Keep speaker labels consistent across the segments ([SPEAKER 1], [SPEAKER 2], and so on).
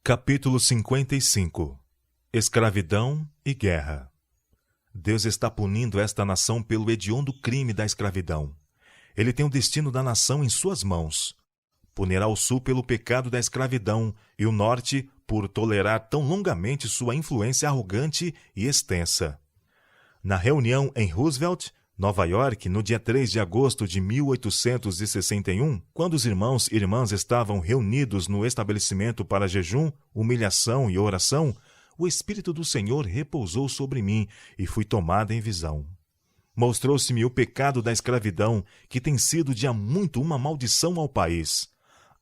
[SPEAKER 1] Capítulo 55. Escravidão e guerra. Deus está punindo esta nação pelo hediondo crime da escravidão. Ele tem o destino da nação em suas mãos. Punirá o sul pelo pecado da escravidão e o norte por tolerar tão longamente sua influência arrogante e extensa. Na reunião em Roosevelt, Nova York, no dia 3 de agosto de 1861, quando os irmãos e irmãs estavam reunidos no estabelecimento para jejum, humilhação e oração, o Espírito do Senhor repousou sobre mim e fui tomado em visão. Mostrou-se-me o pecado da escravidão, que tem sido de há muito uma maldição ao país.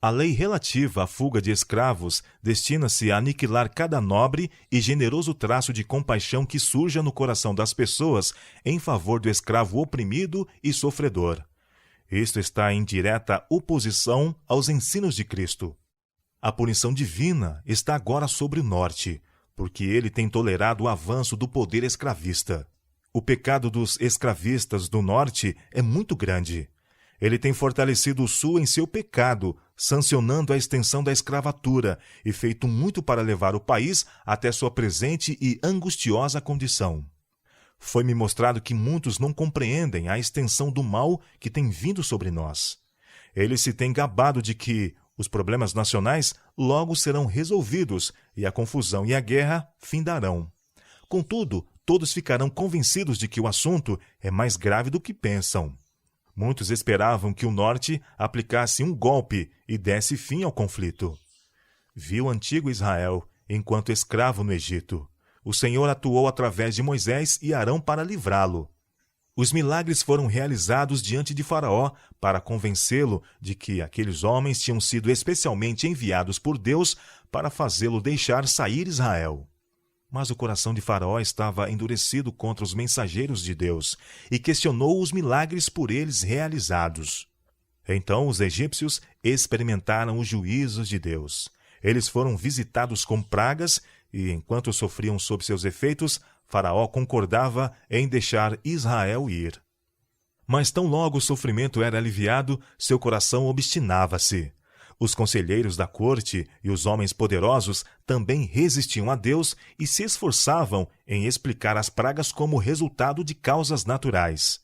[SPEAKER 1] A lei relativa à fuga de escravos destina-se a aniquilar cada nobre e generoso traço de compaixão que surja no coração das pessoas em favor do escravo oprimido e sofredor. Isto está em direta oposição aos ensinos de Cristo. A punição divina está agora sobre o norte, porque ele tem tolerado o avanço do poder escravista. O pecado dos escravistas do norte é muito grande. Ele tem fortalecido o sul em seu pecado, sancionando a extensão da escravatura e feito muito para levar o país até sua presente e angustiosa condição. Foi-me mostrado que muitos não compreendem a extensão do mal que tem vindo sobre nós. Eles se têm gabado de que os problemas nacionais logo serão resolvidos e a confusão e a guerra findarão. Contudo, todos ficarão convencidos de que o assunto é mais grave do que pensam. Muitos esperavam que o norte aplicasse um golpe e desse fim ao conflito. Vi o antigo Israel enquanto escravo no Egito. O Senhor atuou através de Moisés e Arão para livrá-lo. Os milagres foram realizados diante de Faraó para convencê-lo de que aqueles homens tinham sido especialmente enviados por Deus para fazê-lo deixar sair Israel. Mas o coração de Faraó estava endurecido contra os mensageiros de Deus e questionou os milagres por eles realizados. Então os egípcios experimentaram os juízos de Deus. Eles foram visitados com pragas e, enquanto sofriam sob seus efeitos, Faraó concordava em deixar Israel ir. Mas tão logo o sofrimento era aliviado, seu coração obstinava-se. Os conselheiros da corte e os homens poderosos também resistiam a Deus e se esforçavam em explicar as pragas como resultado de causas naturais.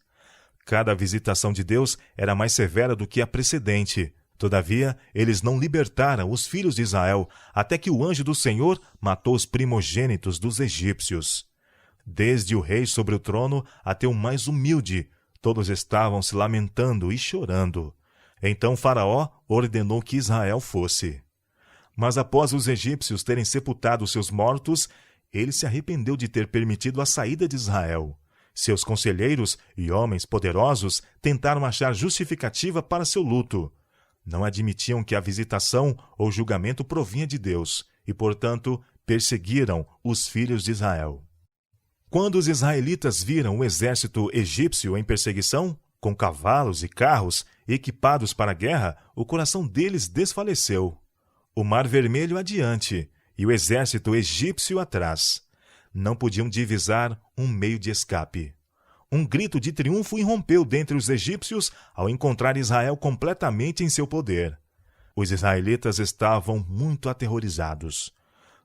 [SPEAKER 1] Cada visitação de Deus era mais severa do que a precedente. Todavia, eles não libertaram os filhos de Israel, até que o anjo do Senhor matou os primogênitos dos egípcios. Desde o rei sobre o trono até o mais humilde, todos estavam se lamentando e chorando. Então Faraó ordenou que Israel fosse. Mas após os egípcios terem sepultado seus mortos, ele se arrependeu de ter permitido a saída de Israel. Seus conselheiros e homens poderosos tentaram achar justificativa para seu luto. Não admitiam que a visitação ou julgamento provinha de Deus e, portanto, perseguiram os filhos de Israel. Quando os israelitas viram o exército egípcio em perseguição, com cavalos e carros, equipados para a guerra, o coração deles desfaleceu. O Mar Vermelho adiante e o exército egípcio atrás. Não podiam divisar um meio de escape. Um grito de triunfo irrompeu dentre os egípcios ao encontrar Israel completamente em seu poder. Os israelitas estavam muito aterrorizados.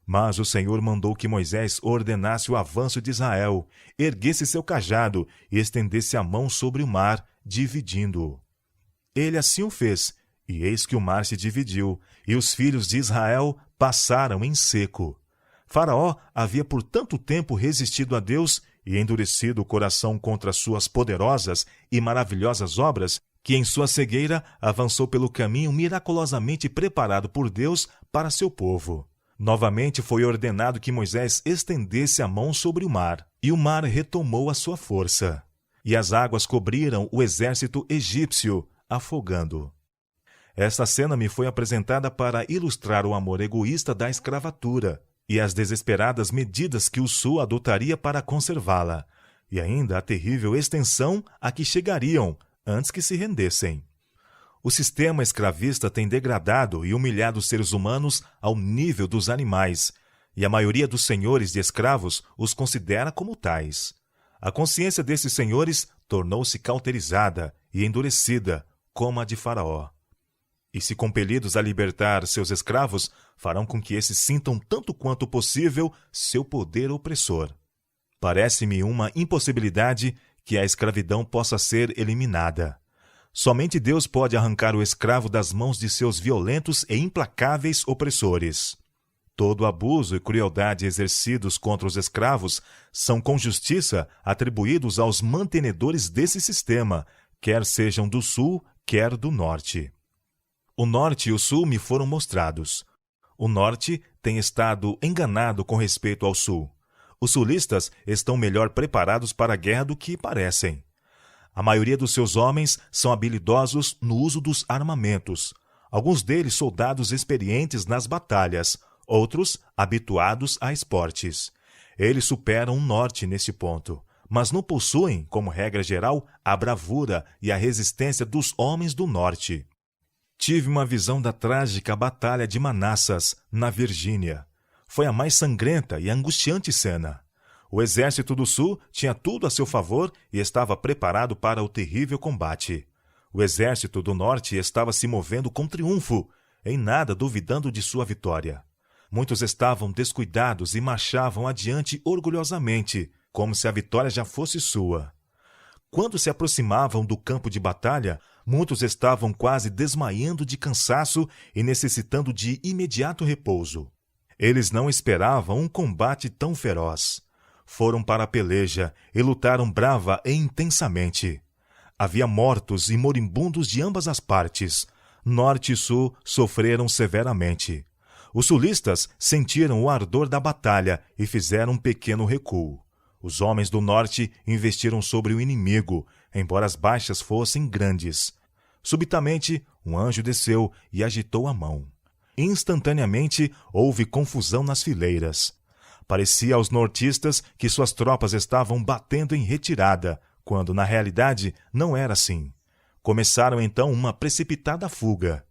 [SPEAKER 1] Mas o Senhor mandou que Moisés ordenasse o avanço de Israel, erguesse seu cajado e estendesse a mão sobre o mar, dividindo-o. Ele assim o fez, e eis que o mar se dividiu, e os filhos de Israel passaram em seco. Faraó havia por tanto tempo resistido a Deus e endurecido o coração contra suas poderosas e maravilhosas obras, que em sua cegueira avançou pelo caminho miraculosamente preparado por Deus para seu povo. Novamente foi ordenado que Moisés estendesse a mão sobre o mar, e o mar retomou a sua força. E as águas cobriram o exército egípcio, afogando. Esta cena me foi apresentada para ilustrar o amor egoísta da escravatura e as desesperadas medidas que o sul adotaria para conservá-la, e ainda a terrível extensão a que chegariam antes que se rendessem. O sistema escravista tem degradado e humilhado os seres humanos ao nível dos animais, e a maioria dos senhores de escravos os considera como tais. A consciência desses senhores tornou-se cauterizada e endurecida, como a de Faraó. E se compelidos a libertar seus escravos, farão com que esses sintam tanto quanto possível seu poder opressor. Parece-me uma impossibilidade que a escravidão possa ser eliminada. Somente Deus pode arrancar o escravo das mãos de seus violentos e implacáveis opressores. Todo abuso e crueldade exercidos contra os escravos são com justiça atribuídos aos mantenedores desse sistema, quer sejam do sul, quer do norte. O norte e o sul me foram mostrados. O norte tem estado enganado com respeito ao sul. Os sulistas estão melhor preparados para a guerra do que parecem. A maioria dos seus homens são habilidosos no uso dos armamentos. Alguns deles soldados experientes nas batalhas, outros habituados a esportes. Eles superam o norte nesse ponto, mas não possuem, como regra geral, a bravura e a resistência dos homens do norte. Tive uma visão da trágica Batalha de Manassas, na Virgínia. Foi a mais sangrenta e angustiante cena. O exército do sul tinha tudo a seu favor e estava preparado para o terrível combate. O exército do norte estava se movendo com triunfo, em nada duvidando de sua vitória. Muitos estavam descuidados e marchavam adiante orgulhosamente, como se a vitória já fosse sua. Quando se aproximavam do campo de batalha, muitos estavam quase desmaiando de cansaço e necessitando de imediato repouso. Eles não esperavam um combate tão feroz. Foram para a peleja e lutaram brava e intensamente. Havia mortos e moribundos de ambas as partes. Norte e sul sofreram severamente. Os sulistas sentiram o ardor da batalha e fizeram um pequeno recuo. Os homens do norte investiram sobre o inimigo, embora as baixas fossem grandes. Subitamente, um anjo desceu e agitou a mão. Instantaneamente, houve confusão nas fileiras. Parecia aos nortistas que suas tropas estavam batendo em retirada, quando, na realidade, não era assim. Começaram, então, uma precipitada fuga.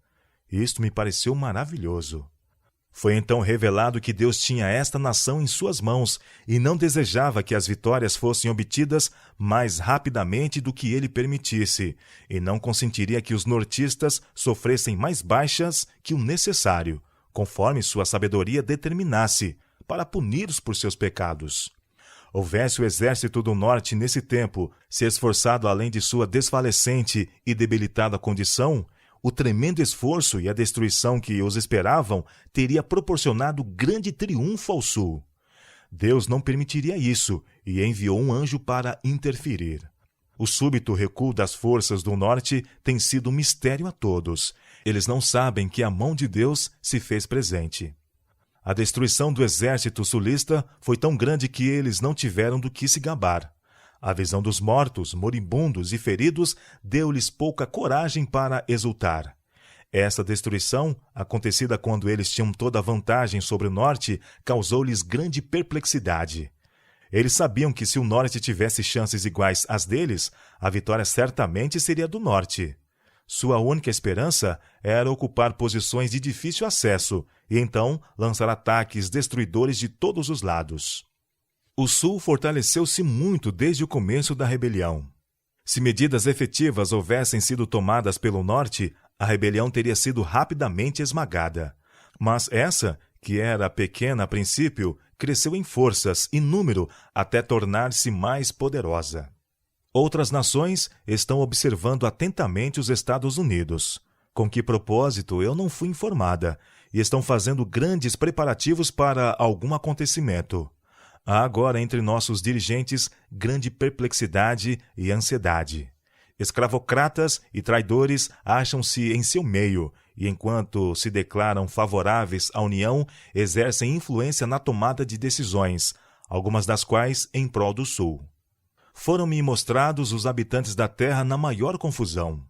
[SPEAKER 1] Isto me pareceu maravilhoso. Foi então revelado que Deus tinha esta nação em suas mãos e não desejava que as vitórias fossem obtidas mais rapidamente do que ele permitisse, e não consentiria que os nortistas sofressem mais baixas que o necessário, conforme sua sabedoria determinasse, para puni-los por seus pecados. Houvesse o exército do norte nesse tempo se esforçado além de sua desfalecente e debilitada condição, o tremendo esforço e a destruição que os esperavam teria proporcionado grande triunfo ao sul. Deus não permitiria isso e enviou um anjo para interferir. O súbito recuo das forças do norte tem sido um mistério a todos. Eles não sabem que a mão de Deus se fez presente. A destruição do exército sulista foi tão grande que eles não tiveram do que se gabar. A visão dos mortos, moribundos e feridos deu-lhes pouca coragem para exultar. Essa destruição, acontecida quando eles tinham toda a vantagem sobre o norte, causou-lhes grande perplexidade. Eles sabiam que se o norte tivesse chances iguais às deles, a vitória certamente seria do norte. Sua única esperança era ocupar posições de difícil acesso e então lançar ataques destruidores de todos os lados. O sul fortaleceu-se muito desde o começo da rebelião. Se medidas efetivas houvessem sido tomadas pelo norte, a rebelião teria sido rapidamente esmagada. Mas essa, que era pequena a princípio, cresceu em forças e número até tornar-se mais poderosa. Outras nações estão observando atentamente os Estados Unidos. Com que propósito eu não fui informada, e estão fazendo grandes preparativos para algum acontecimento. Há agora entre nossos dirigentes grande perplexidade e ansiedade. Escravocratas e traidores acham-se em seu meio e, enquanto se declaram favoráveis à União, exercem influência na tomada de decisões, algumas das quais em prol do Sul. Foram-me mostrados os habitantes da terra na maior confusão.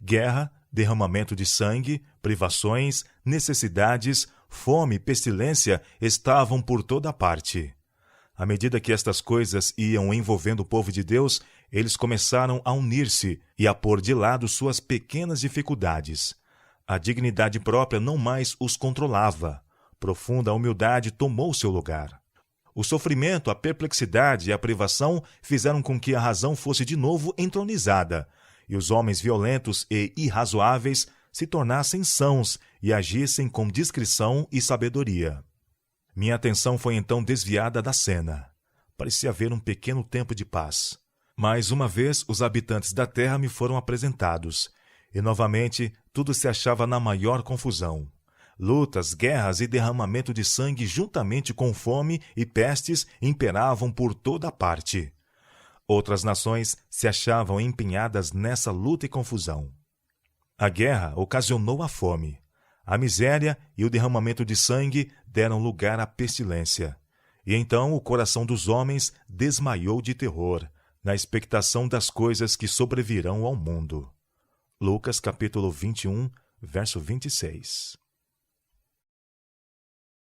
[SPEAKER 1] Guerra, derramamento de sangue, privações, necessidades, fome e pestilência estavam por toda parte. À medida que estas coisas iam envolvendo o povo de Deus, eles começaram a unir-se e a pôr de lado suas pequenas dificuldades. A dignidade própria não mais os controlava. Profunda humildade tomou seu lugar. O sofrimento, a perplexidade e a privação fizeram com que a razão fosse de novo entronizada, e os homens violentos e irrazoáveis se tornassem sãos e agissem com discrição e sabedoria. Minha atenção foi então desviada da cena. Parecia haver um pequeno tempo de paz. Mais uma vez, os habitantes da terra me foram apresentados, e novamente tudo se achava na maior confusão. Lutas, guerras e derramamento de sangue, juntamente com fome e pestes, imperavam por toda parte. Outras nações se achavam empenhadas nessa luta e confusão. A guerra ocasionou a fome. A miséria e o derramamento de sangue deram lugar à pestilência. E então o coração dos homens desmaiou de terror, na expectação das coisas que sobrevirão ao mundo. Lucas capítulo 21, verso 26.